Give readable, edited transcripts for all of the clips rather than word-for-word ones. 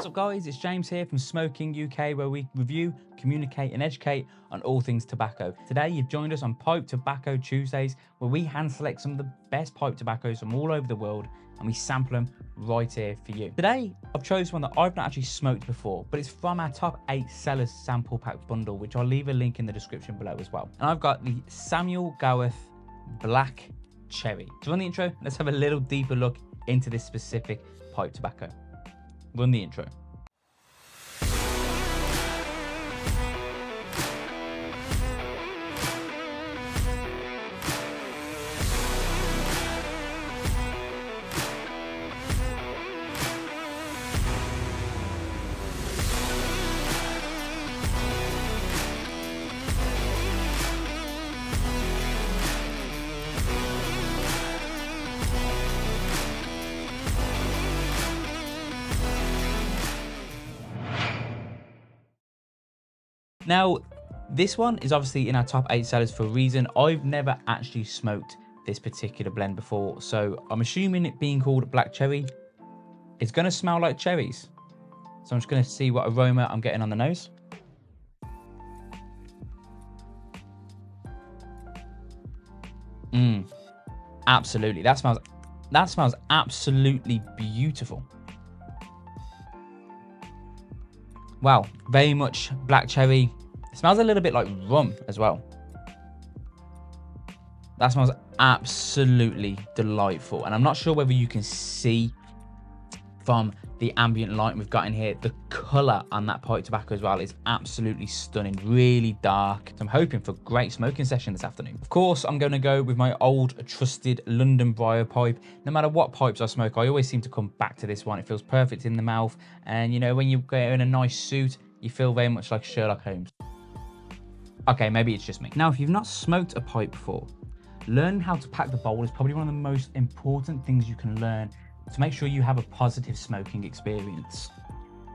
up guys, it's James here from Smoking UK, where we review, communicate and educate on all things tobacco. Today you've joined us on Pipe Tobacco Tuesdays, where we hand select some of the best pipe tobaccos from all over the world and we sample them right here for you. Today I've chosen one that I've not actually smoked before, but it's from our top 8 sellers sample pack bundle, which I'll leave a link in the description below as well. And I've got the Samuel Gawith Black Cherry. So on the intro, let's have a little deeper look into this specific pipe tobacco. Run the intro. Now, this one is obviously in our top 8 sellers for a reason. I've never actually smoked this particular blend before, so I'm assuming it being called Black Cherry, it's going to smell like cherries. So I'm just going to see what aroma I'm getting on the nose. Absolutely. That smells absolutely beautiful. Wow, very much black cherry. It smells a little bit like rum as well. That smells absolutely delightful. And I'm not sure whether you can see from the ambient light we've got in here, the colour on that pipe tobacco as well is absolutely stunning, really dark. So I'm hoping for a great smoking session this afternoon. Of course, I'm going to go with my old trusted London Briar pipe. No matter what pipes I smoke, I always seem to come back to this one. It feels perfect in the mouth. And you know, when you get in a nice suit, you feel very much like Sherlock Holmes. Okay, maybe it's just me. Now, if you've not smoked a pipe before, learning how to pack the bowl is probably one of the most important things you can learn to make sure you have a positive smoking experience.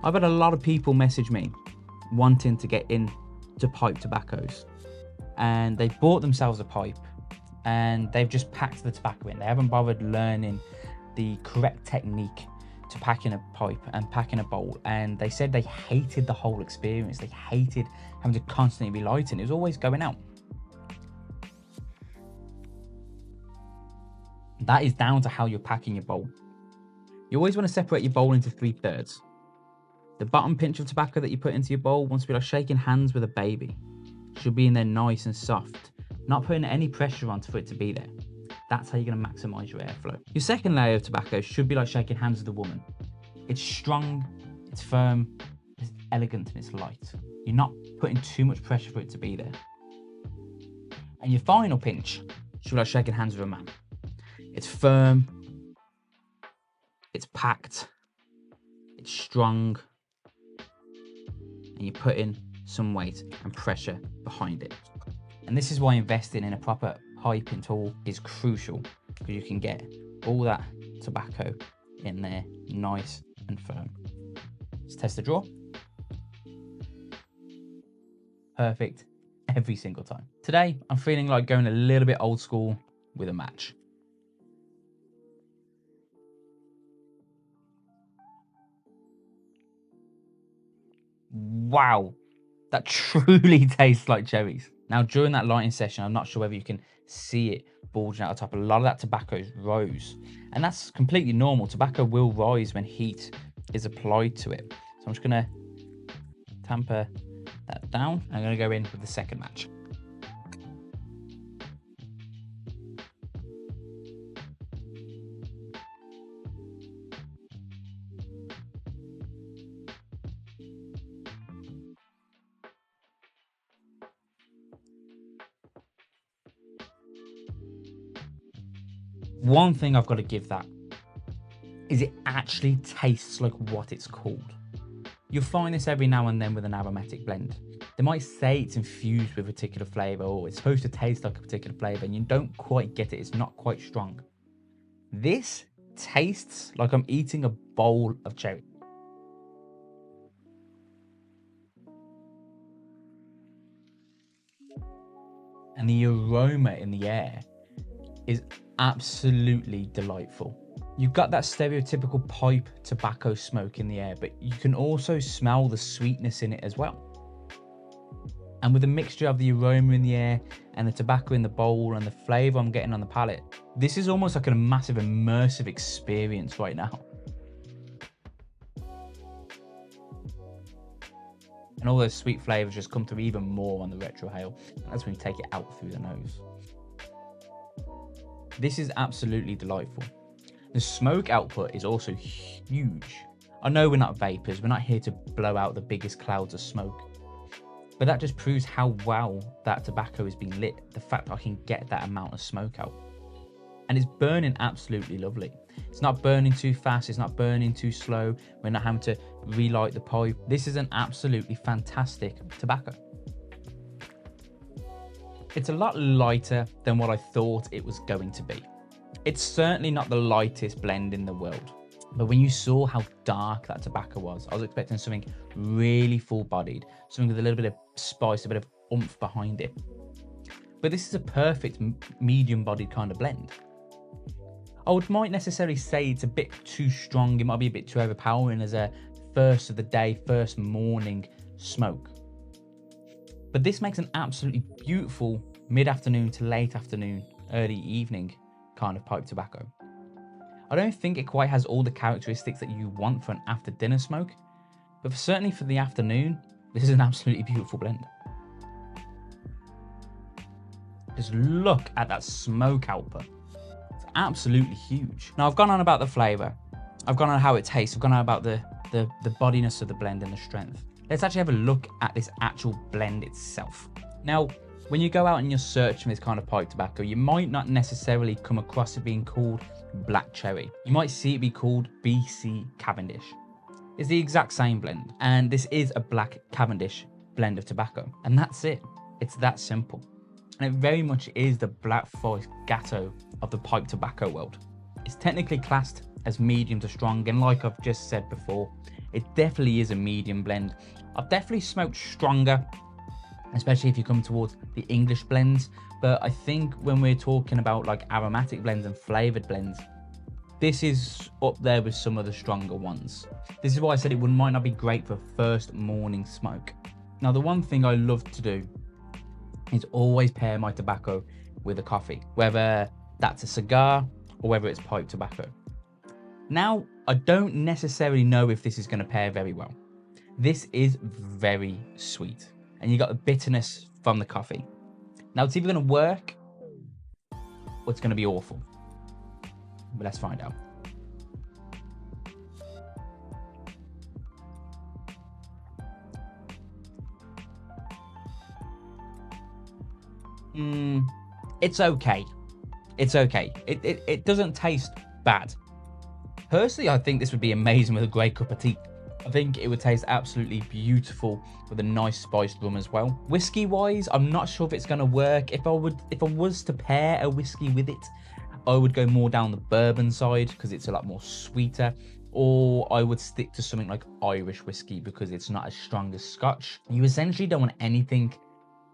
I've had a lot of people message me wanting to get into pipe tobaccos, and they've bought themselves a pipe and they've just packed the tobacco in. They haven't bothered learning the correct technique to packing a pipe and packing a bowl, and they said they hated the whole experience. They hated having to constantly be lighting. It was always going out. That is down to how you're packing your bowl. You always want to separate your bowl into 3/3. The bottom pinch of tobacco that you put into your bowl wants to be like shaking hands with a baby. Should be in there nice and soft, not putting any pressure on for it to be there. That's how you're going to maximize your airflow. Your second layer of tobacco should be like shaking hands with a woman. It's strong, it's firm, it's elegant, and it's light. You're not putting too much pressure for it to be there. And your final pinch should be like shaking hands with a man. It's firm, it's packed, it's strong, and you're putting some weight and pressure behind it. And this is why investing in a proper piping tool is crucial, because you can get all that tobacco in there nice and firm. Let's test the draw. Perfect every single time. Today, I'm feeling like going a little bit old school with a match. Wow, that truly tastes like cherries. Now, during that lighting session, I'm not sure whether you can see it bulging out the top. A lot of that tobacco rose, and that's completely normal. Tobacco will rise when heat is applied to it. So I'm just gonna tamper that down. I'm gonna go in with the second match. One thing I've got to give that is it actually tastes like what it's called. You'll find this every now and then with an aromatic blend. They might say it's infused with a particular flavour, or it's supposed to taste like a particular flavour, and you don't quite get it. It's not quite strong. This tastes like I'm eating a bowl of cherry. And the aroma in the air is absolutely delightful. You've got that stereotypical pipe tobacco smoke in the air, but you can also smell the sweetness in it as well. And with a mixture of the aroma in the air and the tobacco in the bowl and the flavour I'm getting on the palate, this is almost like a massive immersive experience right now. And all those sweet flavours just come through even more on the retrohale as we take it out through the nose. This is absolutely delightful. The smoke output is also huge. I know we're not vapors, we're not here to blow out the biggest clouds of smoke, but that just proves how well that tobacco is being lit, the fact I can get that amount of smoke out. And it's burning absolutely lovely. It's not burning too fast, it's not burning too slow, we're not having to relight the pipe. This is an absolutely fantastic tobacco. It's a lot lighter than what I thought it was going to be. It's certainly not the lightest blend in the world, but when you saw how dark that tobacco was, I was expecting something really full-bodied, something with a little bit of spice, a bit of oomph behind it. But this is a perfect medium-bodied kind of blend. I might necessarily say it's a bit too strong, it might be a bit too overpowering as a first of the day, first morning smoke. But this makes an absolutely beautiful mid-afternoon to late afternoon, early evening kind of pipe tobacco. I don't think it quite has all the characteristics that you want for an after dinner smoke, but certainly for the afternoon, this is an absolutely beautiful blend. Just look at that smoke output. It's absolutely huge. Now I've gone on about the flavour, I've gone on how it tastes, I've gone on about the bodiness of the blend and the strength. Let's actually have a look at this actual blend itself. Now, when you go out and you're searching for this kind of pipe tobacco, you might not necessarily come across it being called Black Cherry. You might see it be called C Cavendish. It's the exact same blend, and this is a Black Cavendish blend of tobacco, and that's it. It's that simple. And it very much is the Black Forest Gatto of the pipe tobacco world. It's technically classed as medium to strong, and like I've just said before, it definitely is a medium blend. I've definitely smoked stronger, especially if you come towards the English blends, but I think when we're talking about like aromatic blends and flavoured blends, this is up there with some of the stronger ones. This is why I said it might not be great for first morning smoke. Now, the one thing I love to do is always pair my tobacco with a coffee, whether that's a cigar or whether it's pipe tobacco. Now, I don't necessarily know if this is going to pair very well. This is very sweet, and you got the bitterness from the coffee. Now, it's either going to work or it's going to be awful. But let's find out. It's okay. It's okay. It doesn't taste bad. Personally, I think this would be amazing with a great cup of tea. I think it would taste absolutely beautiful with a nice spiced rum as well. Whiskey wise, I'm not sure if it's going to work. If I was to pair a whiskey with it, I would go more down the bourbon side because it's a lot more sweeter, or I would stick to something like Irish whiskey because it's not as strong as Scotch. You essentially don't want anything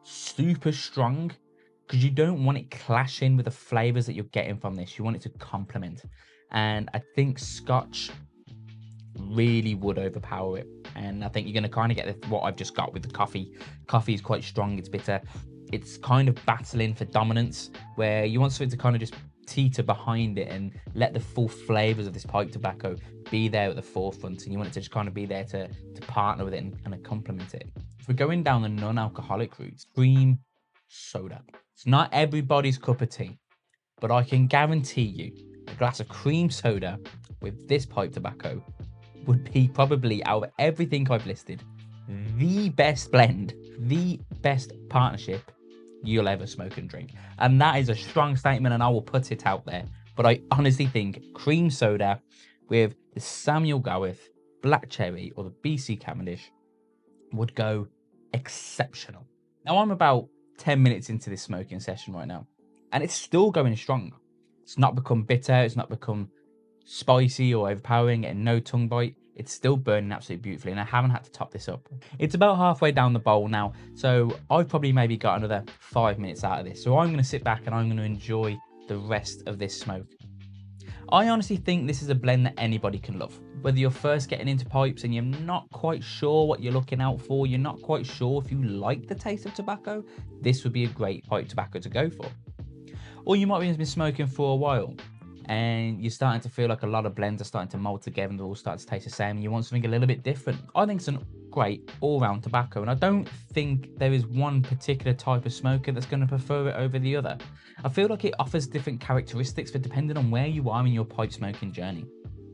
super strong because you don't want it clashing with the flavors that you're getting from this. You want it to complement, and I think Scotch really would overpower it, and I think you're going to kind of get what I've just got with the coffee. Coffee is quite strong, it's bitter, it's kind of battling for dominance, where you want something to kind of just teeter behind it and let the full flavors of this pipe tobacco be there at the forefront, and you want it to just kind of be there to partner with it and kind of complement it. If we're going down the non-alcoholic route, cream soda. It's not everybody's cup of tea, but I can guarantee you a glass of cream soda with this pipe tobacco would be probably, out of everything I've listed, the best blend, the best partnership you'll ever smoke and drink. And that is a strong statement, and I will put it out there. But I honestly think cream soda with the Samuel Gawith, Black Cherry, or the C Cavendish would go exceptional. Now, I'm about 10 minutes into this smoking session right now, and it's still going strong. It's not become bitter, it's not become spicy or overpowering, and no tongue bite. It's still burning absolutely beautifully, and I haven't had to top this up. It's about halfway down the bowl now, so I've probably maybe got another 5 minutes out of this. So I'm going to sit back and I'm going to enjoy the rest of this smoke. I honestly think this is a blend that anybody can love. Whether you're first getting into pipes and you're not quite sure what you're looking out for, you're not quite sure if you like the taste of tobacco, this would be a great pipe tobacco to go for. Or you might have been smoking for a while and you're starting to feel like a lot of blends are starting to mold together and they all start to taste the same and you want something a little bit different. I think it's a great all-round tobacco, and I don't think there is one particular type of smoker that's going to prefer it over the other. I feel like it offers different characteristics for depending on where you are in your pipe smoking journey.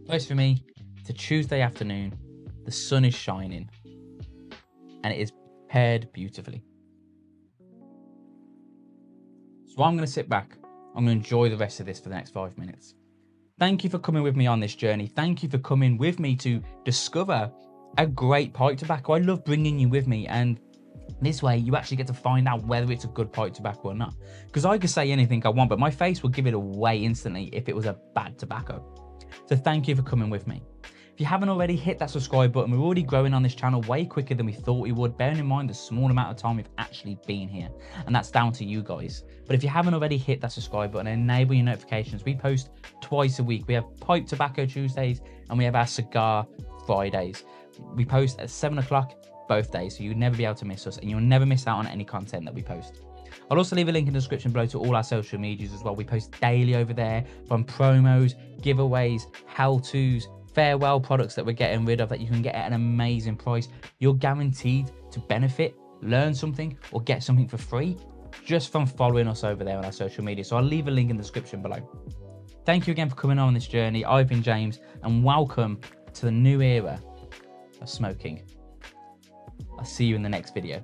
First for me, it's a Tuesday afternoon, the sun is shining, and it is paired beautifully. So I'm going to sit back, I'm going to enjoy the rest of this for the next 5 minutes. Thank you for coming with me on this journey. Thank you for coming with me to discover a great pipe tobacco. I love bringing you with me, and this way you actually get to find out whether it's a good pipe tobacco or not. Because I could say anything I want, but my face will give it away instantly if it was a bad tobacco. So thank you for coming with me. If you haven't already, hit that subscribe button. We're already growing on this channel way quicker than we thought we would, bearing in mind the small amount of time we've actually been here, and that's down to you guys. But if you haven't already, hit that subscribe button and enable your notifications. We post twice a week. We have pipe tobacco Tuesdays and we have our cigar Fridays. We post at 7 o'clock both days, so you'll never be able to miss us, and you'll never miss out on any content that we post. I'll also leave a link in the description below to all our social medias as well. We post daily over there, from promos, giveaways, how-tos, farewell products that we're getting rid of that you can get at an amazing price. You're guaranteed to benefit, learn something, or get something for free just from following us over there on our social media. So I'll leave a link in the description below. Thank you again for coming on this journey. I've been James, and welcome to the new era of smoking. I'll see you in the next video.